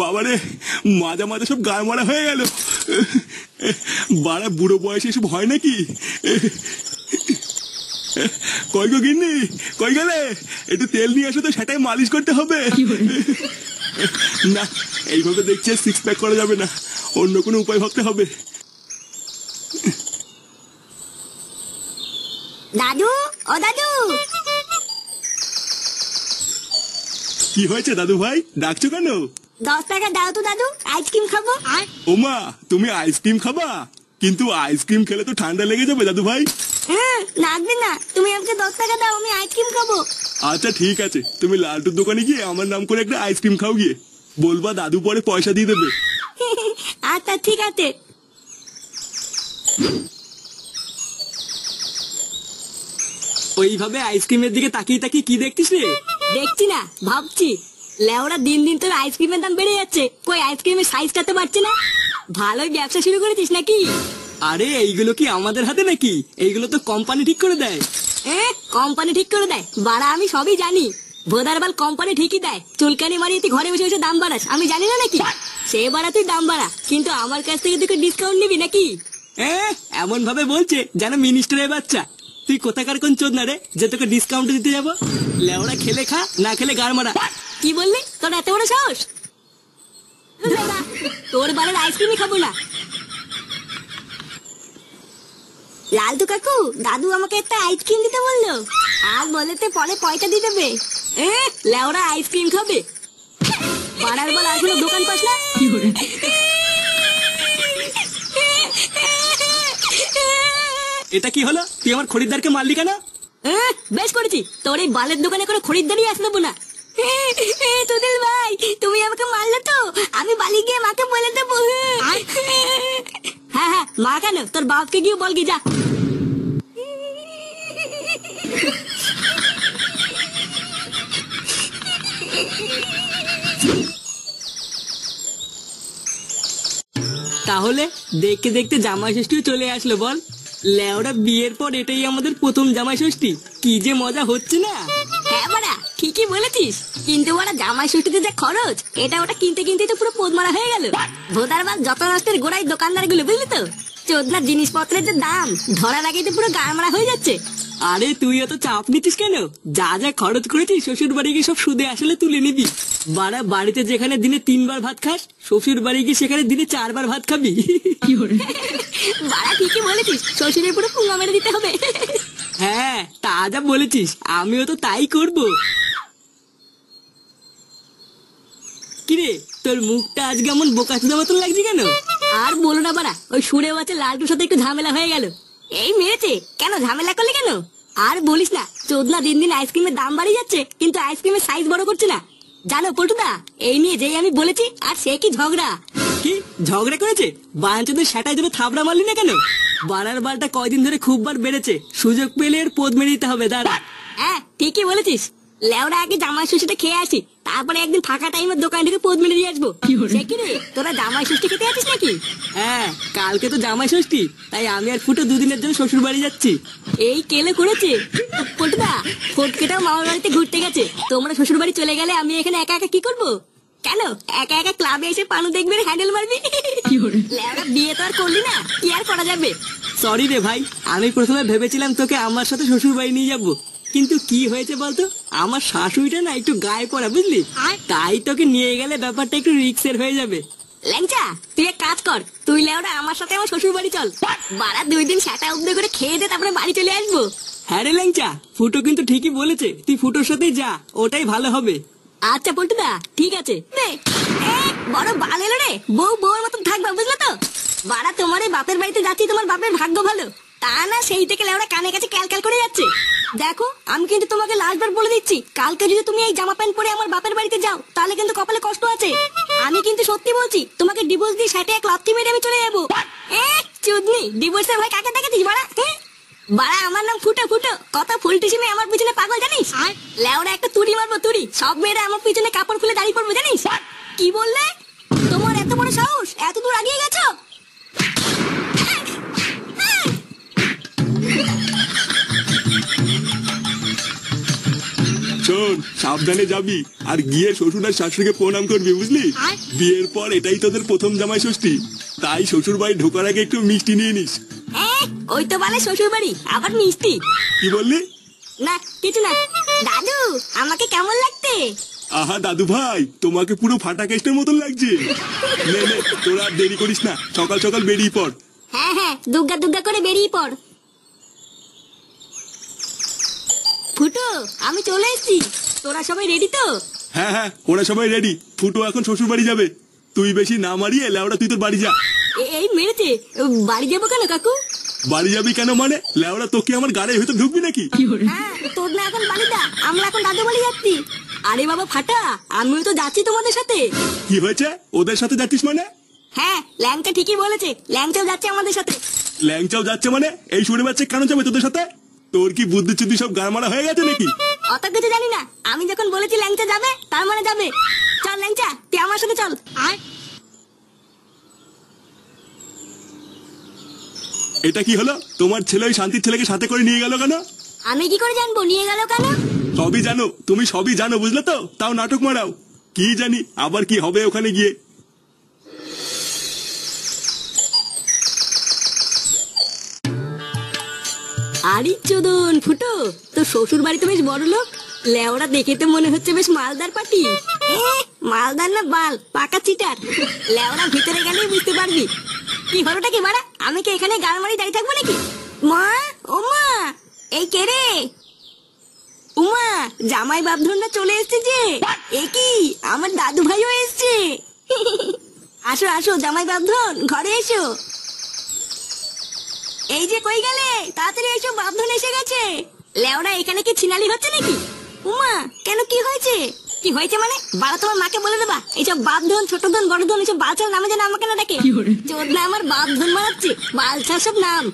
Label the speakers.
Speaker 1: বাবারে, মাজা মাজা সব গায়ে মারা হয়ে গেল। বাড়া বুড়ো বয়সে এসব হয় নাকি? কই গো গিন্নি, কই গেলে? একটু তেল নিয়ে আসো তো, সেটাই মালিশ করতে হবে। না, এইভাবে দেখছি সিক্স প্যাক করা যাবে না, অন্য কোনো উপায় ভাবতে হবে।
Speaker 2: দাদু, ও দাদু।
Speaker 1: কি হয়েছে দাদু ভাই, ডাকছো কেন?
Speaker 2: 10 টাকা দাও তো দাদু, আইসক্রিম খাবো।
Speaker 1: ওমা, তুমি আইসক্রিম খাবা? কিন্তু আইসক্রিম খেলে তো ঠান্ডা লেগে যাবে দাদু ভাই।
Speaker 2: হ্যাঁ, লাগবে না, তুমি আমাকে 10 টাকা দাও, আমি আইসক্রিম খাবো।
Speaker 1: আচ্ছা ঠিক আছে, তুমি লালটুর দোকানে গিয়ে আমার নাম করে একটা আইসক্রিম খাও গিয়ে। বলবা দাদু পরে পয়সা দিয়ে দেবে।
Speaker 2: আচ্ছা ঠিক আছে।
Speaker 3: ওইভাবে আইসক্রিমের দিকে তাকিয়ে তাকিয়ে কি দেখছিস রে?
Speaker 2: দেখছি না, ভাবছি। লেওরা দিন দিন তোর আইসক্রিমের দাম বেড়ে যাচ্ছে, কই আইসক্রিমের সাইজটা তো বাড়ছে না। ভালোই ব্যবসা শুরু করেছিস নাকি?
Speaker 3: আরে এইগুলো কি আমাদের হাতে নাকি? এইগুলো তো কোম্পানি ঠিক করে দেয়।
Speaker 2: কোম্পানি ঠিক করে দেয়? বাড়া আমি সবই জানি। ভোদারবাল কোম্পানি ঠিকই দেয়, চুলকানি মারিয়ে তুই ঘরে বসে বসে দাম বাড়াস, আমি জানি না নাকি? সে বাড়া তুই দাম বাড়া, কিন্তু আমার কাছ থেকে তুই ডিসকাউন্ট নিবি নাকি?
Speaker 3: এমন ভাবে বলছে যেন মিনিস্টারের বাচ্চা। তুই কোথাকার কোন চোদ না রে যে তোকে ডিসকাউন্ট দিতে যাবো? লেওড়া খেলে খা, না খেলে গাড় মারা।
Speaker 2: কি বললি? তোর এত বড় সাহস? তোর বাড়ির আইসক্রিমই খাবো না। লালটু কাকু, দাদু আমাকে একটা আইসক্রিম দিতে বললো, আর বলেতে পরে পয়সা দিয়ে দেবে। লেওরা আইসক্রিম খাবে? পাড়ার বল আসলে দোকান পাস না?
Speaker 3: এটা কি হলো? তুই আমার খরিদ্দারকে মারলি কেন?
Speaker 2: বেশ করেছি, তোর এই বালের দোকানে কোনো খরিদ্দারই আসতে দেবো না। তোদের ভাই, তুমি আমাকে মারলে তো, আমি বালি গিয়ে মাকে বলে দেবো। হ্যাঁ হ্যাঁ, মা কেন, তোর বাপকে গিয়ে বল গি, যা।
Speaker 3: তাহলে দেখতে দেখতে জামাই ষষ্ঠীও চলে আসলো বল। লেওরা বিয়ের পর এটাই আমাদের প্রথম জামাই ষষ্ঠী, কি যে মজা হচ্ছে না।
Speaker 2: হ্যাঁ বাড়া, ঠিকই বলেছিস, কিন্তু বাড়া জামাই ষষ্ঠীতে যা খরচ, এটা ওটা কিনতে কিনতে তো পুরো পোদ মারা হয়ে গেল। ভোদারবাল যত নষ্টের গোড়ায় দোকানদার গুলো, বুঝলি তো? চোদনার জিনিসপত্রের যে দাম, ধরার আগেই তো পুরো গাড় মারা হয়ে যাচ্ছে।
Speaker 3: আরে তুই এত চাপ নিচ্ছিস কেন? যা যা খরচ করেছিস শ্বশুর বাড়ি গিয়ে সব সুদে আসলে তুলে নিবি। বাড়া বাড়িতে যেখানে দিনে 3 বার ভাত খাস, শ্বশুর বাড়ি গিয়ে সেখানে দিনে 4 বার ভাত খাবি।
Speaker 2: বাড়া ঠিকই বলেছিস, শ্বশুরের পুরো পুঙ্গা মেরে দিতে হবে।
Speaker 3: হ্যাঁ, তা যা বলেছিস, আমিও তো তাই করব। কিরে, তোর মুখটা আজকে এমন বোকাচোদা মতন লাগছে কেন?
Speaker 2: আর বলো না বাড়া, ওই সুরে বাচ্চা লালটুর সাথে একটু ঝামেলা হয়ে গেল। এই মেরেছে কেন? ঝামেলা করলে কেন? আর বলিস না, চোদনা দিন দিন আইসক্রিমের দাম বাড়িয়ে যাচ্ছে, কিন্তু আইসক্রিমের সাইজ বড় করছে না। জানো পল্টুদা, এই নিয়ে যেই আমি বলেছি, আর সে কি ঝগড়া।
Speaker 3: কি ঝগড়া করেছে? বাঞ্চদের সেটাই জন্য থাবড়া মারলি না কেন? বাড়ার বালটা কয়দিন ধরে খুব বার বেড়েছে, সুযোগ পেলে এর পোদ মেরে দিতে হবে। দাঁড়া।
Speaker 2: হ্যাঁ ঠিকই বলেছিস, লেওরা আগে জামাই ষষ্ঠীটা খেয়ে আসি, তারপরে একদিন ফাঁকা টাইমের দোকান থেকে পোদ মেরে দিয়ে আসবো। সে কি রে, তোরা জামাই ষষ্ঠী খেতে আছিস নাকি?
Speaker 3: হ্যাঁ, কালকে তো জামাই ষষ্ঠী, তাই আমি আর ফুটো 2 দিনের জন্য শ্বশুর বাড়ি যাচ্ছি।
Speaker 2: এই কেলে করেছে পল্টুদা, ফটকেটাও মামার বাড়িতে ঘুরতে গেছে, তোমরা শ্বশুর বাড়ি চলে গেলে আমি এখানে একা একা কি করবো? কেন একা একা ক্লাবে এসে পানু দেখবে, হ্যান্ডেল মারবি? লেওরা বিয়ে তো আর করলি না, কি আর করা যাবে।
Speaker 3: সরি রে ভাই, আমি প্রথমে ভেবেছিলাম তোকে আমার সাথে শ্বশুর বাড়ি নিয়ে যাবো, কিন্তু কি হয়েছে বলতো, আমার শাশুড়িটা না একটু গায়ে পড়া, বুঝলি? তাই তোকে নিয়ে গেলে ব্যাপারটা একটু রিক্সের হয়ে যাবে।
Speaker 2: ল্যাংচা, তুই এক কাজ কর, তুই লেওরা আমার সাথে আমার শ্বশুর বাড়ি চল, বাড়া 2 দিন সেটা উদ্যোগ করে খেয়ে দে, তারপরে বাড়ি চলে আসবো।
Speaker 3: হ্যাঁ রে ল্যাংচা, ফুটো কিন্তু ঠিকই বলেছে, তুই ফুটোর সাথেই যা, ওটাই ভালো হবে।
Speaker 2: আচ্ছা পল্টুদা, ঠিক আছে। বড় বাল এলো রে, বউ বউর মতন থাকবা, বুঝলে তো? বাড়া তোমার এই বাপের বাড়িতে যাচ্ছি, তোমার বাপের ভাগ্য ভালো, তা না সেই থেকে লেওরা কানে কাছে ক্যালক্যাল করে যাচ্ছে। দেখো, আমি কিন্তু তোমাকে লাস্টবার বলে দিচ্ছি, কালকে যদি তুমি এই জামা প্যান্ট পরে আমার বাপের বাড়িতে যাও, তাহলে কিন্তু কপালে কষ্ট আছে। আমি কিন্তু সত্যি বলছি, তোমাকে ডিভোর্স দিয়ে সেটা এক লাথি মেরে আমি চলে যাবো। চুদনি, ডিভোর্সের ভয় কাকে দেখাতিস বাড়া? বাড়া আমার নাম ফুটো, ফুটো, কত ফুলটিসি মেয়ে আমার পিছনে পাগল জানিস? লেওরা একটা তুড়ি মারবো, তুড়ি, সব মেয়েরা আমার পিছনে কাপড় খুলে দাঁড়িয়ে পড়বো জানিস? কি বললে? তোমার এত বড় সাহস, এত দূর আগিয়ে গেছো?
Speaker 1: শোন, শোন, সাবধানে যাবি আর গিয়ে শ্বশুর আর শাশুড়িকে প্রণাম করবি, বুঝলি? বিয়ের পর এটাই তোদের প্রথম জামাই ষষ্ঠী, তাই শ্বশুর বাড়ি ঢোকার আগে একটু মিষ্টি নিয়ে নিস।
Speaker 2: ওই তো বলে শ্বশুর বাড়ি, আবার মিষ্টি?
Speaker 1: কি বললি?
Speaker 2: না কিছু না। দাদু আমাকে কেমন লাগতে?
Speaker 1: আহা দাদু ভাই, তোমাকে পুরো ফাটা কেস্টের মতন লাগছে। নে নে, তোরা আর দেরি করিস না, সকাল সকাল বেরিয়ে পড়।
Speaker 2: হ্যাঁ হ্যাঁ, দুগ্গা দুগ্গা করে বেরিয়ে পড়। ফুটো, আমি চলে এসেছি, তোরা সবাই রেডি তো?
Speaker 1: হ্যাঁ হ্যাঁ, ওরা সবাই রেডি। ফুটো এখন শ্বশুর বাড়ি যাবে, তুই বেশি না মারিয়ে লেওড়া তুই তোর বাড়ি যা।
Speaker 2: এই মেরেছে, বাড়ি যাবো কেন কাকু?
Speaker 1: বাড়ি যাবি কেন মানে? লেওড়া তোকে আমার গাড়ির ভেতর ঢুকবি নাকি?
Speaker 2: হ্যাঁ, তোর না এখন বাড়ি দা, আমরা এখন দাদু বাড়ি যাচ্ছি। আরে বাবা ফাটা, আমিও তো যাচ্ছি তোমাদের সাথে।
Speaker 1: কি হয়েছে? ওদের সাথে যাচ্ছিস মানে?
Speaker 2: হ্যাঁ, ল্যাংচা ঠিকই বলেছে, ল্যাংচাও যাচ্ছে আমাদের সাথে।
Speaker 1: ল্যাংচাও যাচ্ছে মানে? এই শুনে বাচ্চা কেন যাবে তোদের সাথে? তোর কি বুদ্ধি চুদ্ধি সব গাড় মারা হয়ে গেছে নাকি?
Speaker 2: অত কিছু জানি না, আমি যখন বলেছি ল্যাংচা যাবে তার মানে যাবে। চল ল্যাংচা, তুই আমার সাথে চল। আর
Speaker 1: এটা কি হলো? তোমার ছেলে ওই শান্তির ছেলেকে সাথে করে নিয়ে গেল কেন?
Speaker 2: আমি কি করে জানবো নিয়ে গেল কেন?
Speaker 1: সবই জানো, তুমি সবই জানো, বুঝলে তো? তাও নাটক মারাও। কি জানি আবার কি হবে ওখানে গিয়ে।
Speaker 2: আরে চোদন ফুটো, তো শ্বশুর বাড়ি তো বেশ বড় লোক, লেওরা দেখে তো মনে হচ্ছে বেশ মালদার পাটি। মালদার না বাল, পাকা চিটার। লেওরা ভিতরে গেলেই বুঝতে পারবি। কি হলোটা কি বাড়া? আমি কি এখানে গাল মারি দাঁড়িয়ে থাকবো নাকি? মা, ও মা, এই কে রে? উমা, জামাই বাপধনটা চলে এসছে যে। এ কি, আমার দাদু ভাইও এসছে। আসো আসো জামাই বাপধন, ঘরে এসো। এই যে কই গেলে, তাড়াতাড়ি এসো, বাপধন এসে গেছে। লেওরা এখানে কি ছিনালি হচ্ছে নাকি? উমা, কেন কি হয়েছে? কি হয়েছে মানে? বাড়া তোমার মাকে বলে দেবা এইসব বাপধন ছোট ধন বড় ধন এসব বালছার নামে যেন আমাকে না ডাকে। চোদনা আমার বাপধন মারাচ্ছে, বালছার সব নাম।